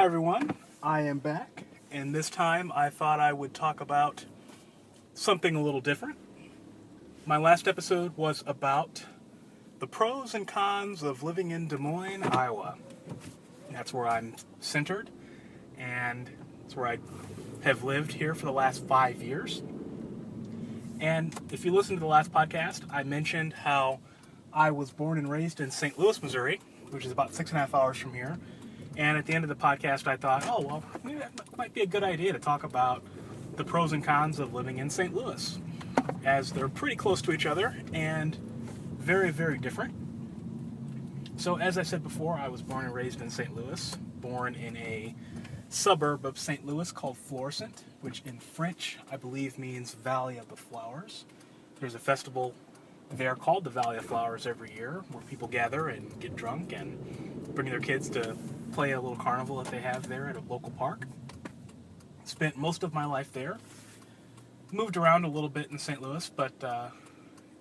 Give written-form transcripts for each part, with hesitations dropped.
everyone, I am back, and this time I thought I would talk about something a little different. My last episode was about the pros and cons of living in Des Moines, Iowa. That's where I'm centered, and that's where I have lived here for the last 5 years. And if you listen to the last podcast, I mentioned how I was born and raised in St. Louis, Missouri, which is about 6.5 hours from here. And at the end of the podcast, I thought, oh, well, maybe that might be a good idea to talk about the pros and cons of living in St. Louis, as they're pretty close to each other and very, very different. So as I said before, I was born and raised in St. Louis, born in a suburb of St. Louis called Florissant, which in French, I believe, means Valley of the Flowers. There's a festival there called the Valley of Flowers every year, where people gather and get drunk and bring their kids to play a little carnival that they have there at a local park. Spent most of my life there. Moved around a little bit in St. Louis, but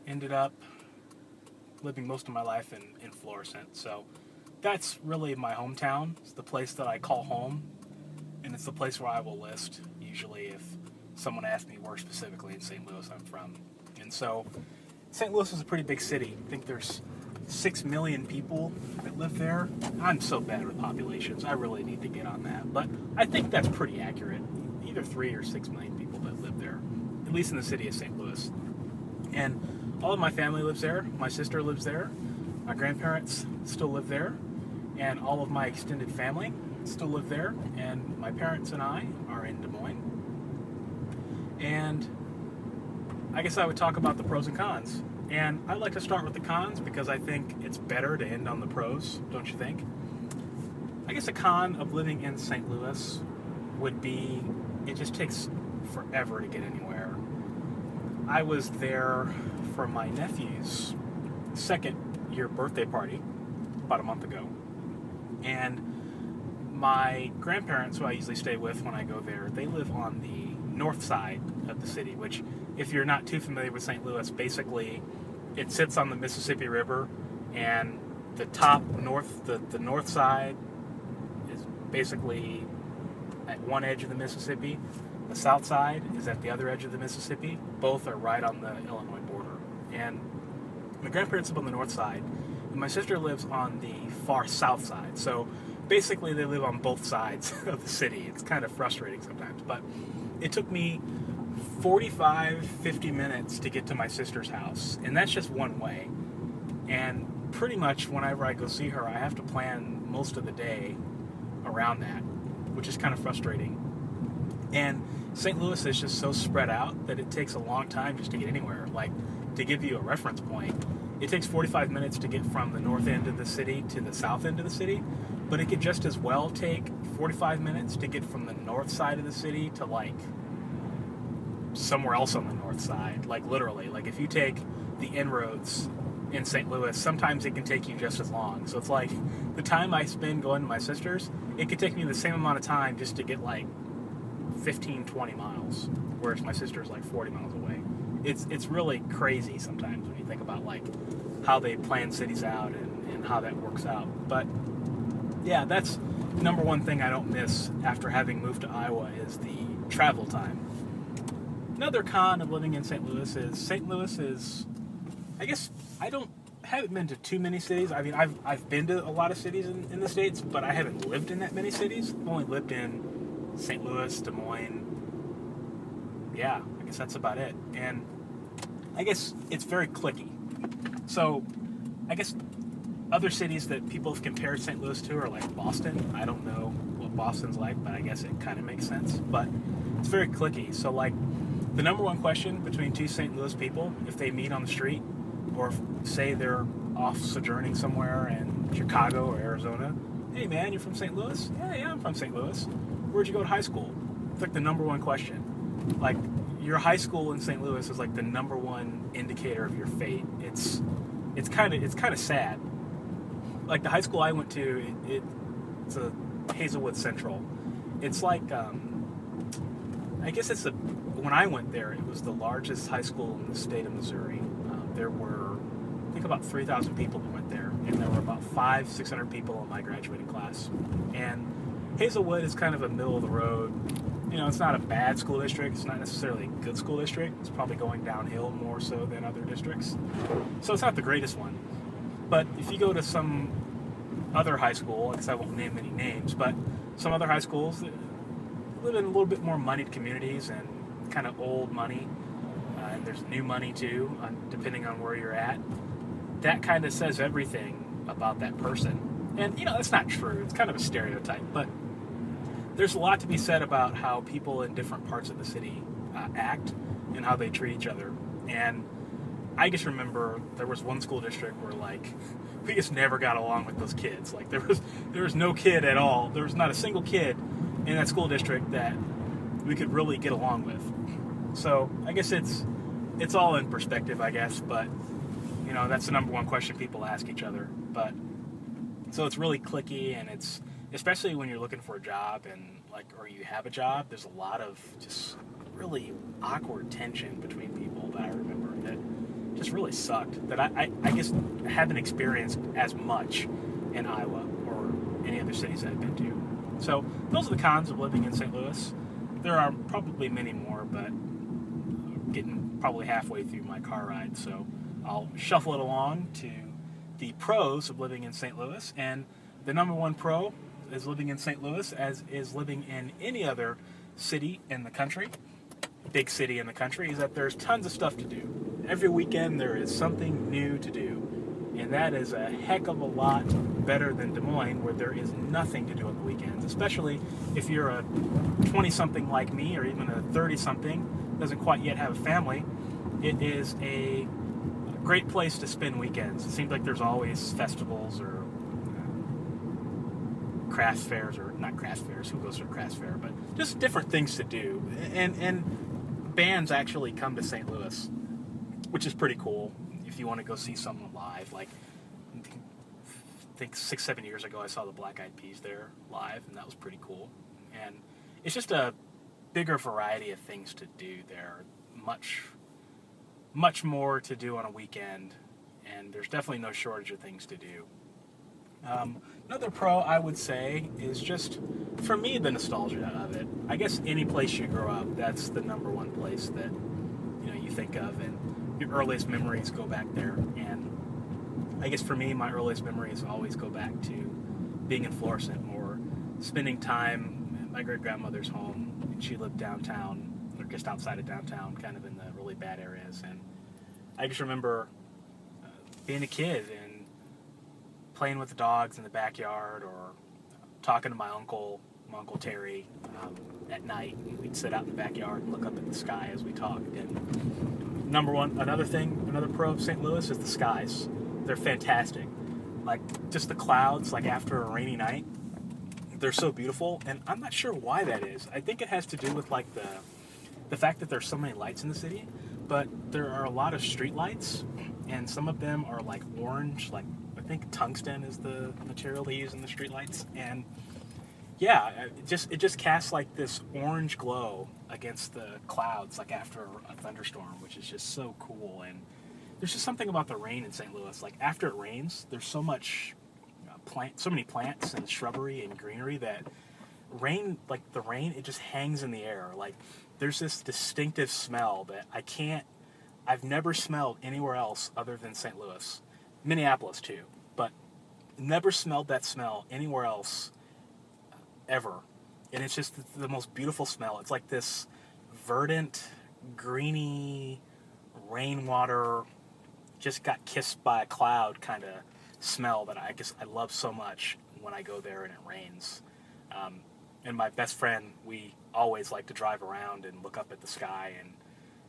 ended up living most of my life in Florissant. So that's really my hometown. It's the place that I call home, and it's the place where I will list, usually, if someone asks me where specifically in St. Louis I'm from. And so St. Louis is a pretty big city. I think there's 6 million people that live there. I'm so bad with populations. I really need to get on that. But I think that's pretty accurate. Either 3 or 6 million people that live there, at least in the city of St. Louis. And all of my family lives there. My sister lives there. My grandparents still live there. And all of my extended family still live there. And my parents and I are in Des Moines. And I guess I would talk about the pros and cons. And I'd like to start with the cons because I think it's better to end on the pros, don't you think? I guess a con of living in St. Louis would be it just takes forever to get anywhere. I was there for my nephew's second year birthday party about a month ago. And my grandparents, who I usually stay with when I go there, they live on the north side of the city, which, if you're not too familiar with St. Louis, basically it sits on the Mississippi River, and the top north, the north side is basically at one edge of the Mississippi. The south side is at the other edge of the Mississippi. Both are right on the Illinois border. And my grandparents live on the north side, and my sister lives on the far south side. So basically they live on both sides of the city. It's kind of frustrating sometimes, but it took me 50 minutes to get to my sister's house, and that's just one way. And pretty much whenever I go see her, I have to plan most of the day around that, which is kind of frustrating. And St. Louis is just so spread out that it takes a long time just to get anywhere. Like, to give you a reference point, it takes 45 minutes to get from the north end of the city to the south end of the city, but it could just as well take 45 minutes to get from the north side of the city to, like, somewhere else on the north side. Like, literally, like, if you take the inroads in St. Louis, sometimes it can take you just as long. So it's like the time I spend going to my sister's, it could take me the same amount of time just to get like 15-20 miles, whereas my sister's like 40 miles away. It's really crazy sometimes when you think about like how they plan cities out and how that works out. But yeah, that's number one thing I don't miss after having moved to Iowa is the travel time. Another con of living in St. Louis is, I guess, haven't been to too many cities. I mean, I've been to a lot of cities in the States, but I haven't lived in that many cities. I've only lived in St. Louis, Des Moines. Yeah, I guess that's about it. And I guess it's very cliquey. So I guess other cities that people have compared St. Louis to are like Boston. I don't know what Boston's like, but I guess it kind of makes sense. But it's very cliquey. So like, the number one question between two St. Louis people, if they meet on the street, or if, say they're off sojourning somewhere in Chicago or Arizona, hey man, you're from St. Louis? Yeah, I'm from St. Louis. Where'd you go to high school? It's like the number one question. Like, your high school in St. Louis is like the number one indicator of your fate. It's kind of sad. Like, the high school I went to, it's a Hazelwood Central. It's like, I guess when I went there, it was the largest high school in the state of Missouri. There were, I think, about 3,000 people that went there, and there were about 600 people in my graduating class. And Hazelwood is kind of a middle of the road. You know, it's not a bad school district. It's not necessarily a good school district. It's probably going downhill more so than other districts. So it's not the greatest one. But if you go to some other high school, I guess I won't name any names, but some other high schools that live in a little bit more moneyed communities and kind of old money, and there's new money too, depending on where you're at. That kind of says everything about that person. And, you know, that's not true. It's kind of a stereotype, but there's a lot to be said about how people in different parts of the city act and how they treat each other. And I just remember there was one school district where, like, we just never got along with those kids. Like, there was no kid at all. There was not a single kid in that school district that we could really get along with. So I guess it's all in perspective, I guess. But, you know, that's the number one question people ask each other. But so it's really cliquey, and it's especially when you're looking for a job and, like, or you have a job. There's a lot of just really awkward tension between people that I remember that just really sucked, that I guess haven't experienced as much in Iowa or any other cities that I've been to. So those are the cons of living in St. Louis. There are probably many more, but I'm getting probably halfway through my car ride, so I'll shuffle it along to the pros of living in St. Louis. And the number one pro is living in St. Louis, as is living in any other city in the country, big city in the country, is that there's tons of stuff to do. Every weekend there is something new to do. And that is a heck of a lot better than Des Moines, where there is nothing to do on the weekends, especially if you're a 20-something like me, or even a 30-something, doesn't quite yet have a family. It is a great place to spend weekends. It seems like there's always festivals or craft fairs, or not craft fairs, who goes to a craft fair, but just different things to do. And bands actually come to St. Louis, which is pretty cool if you want to go see someone live. Like, I think 6-7 years ago I saw the Black Eyed Peas there live, and that was pretty cool. And it's just a bigger variety of things to do there. Much more to do on a weekend, and there's definitely no shortage of things to do. Another pro I would say is just, for me, the nostalgia of it. I guess any place you grow up, that's the number one place that, you know, you think of, and your earliest memories go back there. And I guess for me, my earliest memories always go back to being in Florissant, or spending time at my great-grandmother's home. And she lived downtown, or just outside of downtown, kind of in the really bad areas. And I just remember being a kid and playing with the dogs in the backyard, or talking to my Uncle Terry, at night. We'd sit out in the backyard and look up at the sky as we talked. And another pro of St. Louis is the skies. They're fantastic. Like, just the clouds, like after a rainy night, they're so beautiful. And I'm not sure why that is. I think it has to do with, like, the fact that there's so many lights in the city, but there are a lot of street lights, and some of them are like orange, like, I think tungsten is the material they use in the streetlights. And yeah, it just casts like this orange glow against the clouds, like after a thunderstorm, which is just so cool. And there's just something about the rain in St. Louis. Like, after it rains, there's so much so many plants and shrubbery and greenery that the rain, it just hangs in the air. Like, there's this distinctive smell that I've never smelled anywhere else other than St. Louis. Minneapolis too, but never smelled that smell anywhere else ever. And it's just the most beautiful smell. It's like this verdant, greeny, rainwater just got kissed by a cloud kind of smell that I love so much when I go there and it rains. And my best friend, we always like to drive around and look up at the sky and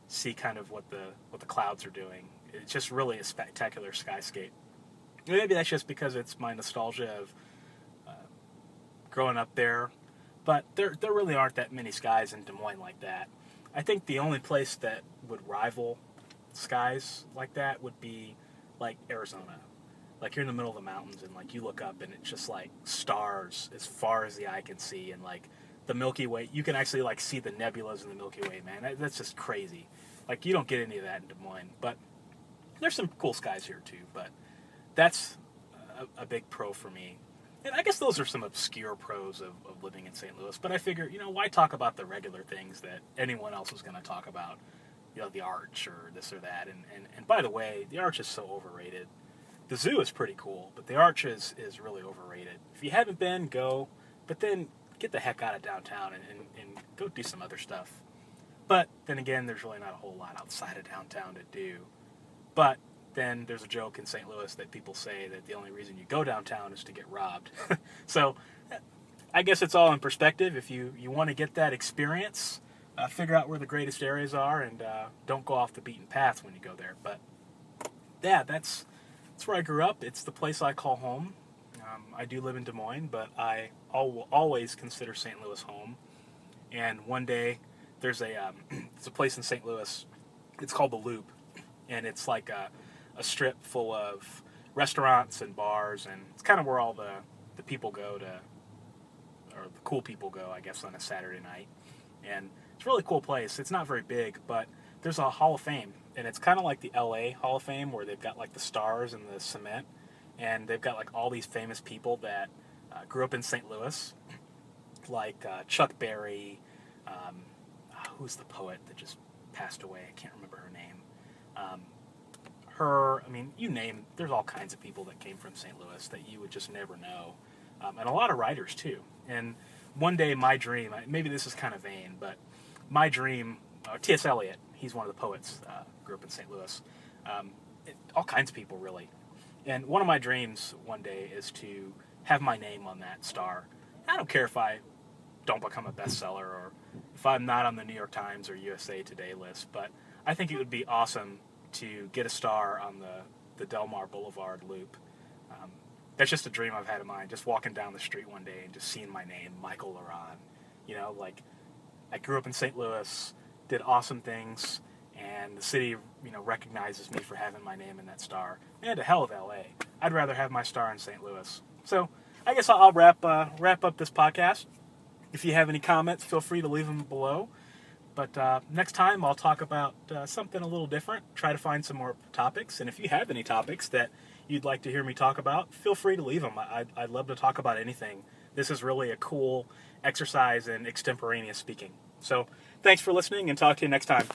see kind of what the clouds are doing. It's just really a spectacular skyscape. Maybe that's just because it's my nostalgia of growing up there, but there really aren't that many skies in Des Moines like that. I think the only place that would rival skies like that would be like Arizona. Like, you're in the middle of the mountains and, like, you look up and it's just like stars as far as the eye can see, and like the Milky Way, you can actually like see the nebulas in the Milky Way, man. That's just crazy. Like, you don't get any of that in Des Moines, but there's some cool skies here too. But that's a big pro for me. And I guess those are some obscure pros of living in St. Louis. But I figure, why talk about the regular things that anyone else is going to talk about? The Arch or this or that. And by the way, the Arch is so overrated. The zoo is pretty cool, but the Arch is really overrated. If you haven't been, go. But then get the heck out of downtown and go do some other stuff. But then again, there's really not a whole lot outside of downtown to do. But then there's a joke in St. Louis that people say that the only reason you go downtown is to get robbed. So I guess it's all in perspective. If you want to get that experience, figure out where the greatest areas are and don't go off the beaten path when you go there. But yeah, that's where I grew up. It's the place I call home. I do live in Des Moines, but I will always consider St. Louis home. And one day, there's it's a place in St. Louis. It's called the Loop, and it's like a strip full of restaurants and bars, and it's kind of where all the people go to, or the cool people go, I guess, on a Saturday night. And it's a really cool place. It's not very big, but there's a Hall of Fame, and it's kind of like the LA Hall of Fame where they've got like the stars and the cement, and they've got like all these famous people that grew up in St. Louis, like Chuck Berry. Who's the poet that just passed away? I can't remember her name. You name, there's all kinds of people that came from St. Louis that you would just never know. And a lot of writers, too. And one day, my dream, maybe this is kind of vain, but my dream, T.S. Eliot, he's one of the poets, grew up in St. Louis. All kinds of people, really. And one of my dreams one day is to have my name on that star. I don't care if I don't become a bestseller or if I'm not on the New York Times or USA Today list, but I think it would be awesome to get a star on the Del Mar Boulevard Loop. That's just a dream I've had in mind, just walking down the street one day and just seeing my name, Michael Laron. Like, I grew up in St. Louis, did awesome things, and the city, recognizes me for having my name in that star. And to hell with LA. I'd rather have my star in St. Louis. So I guess I'll wrap up this podcast. If you have any comments, feel free to leave them below. But next time, I'll talk about something a little different, try to find some more topics. And if you have any topics that you'd like to hear me talk about, feel free to leave them. I'd love to talk about anything. This is really a cool exercise in extemporaneous speaking. So thanks for listening, and talk to you next time.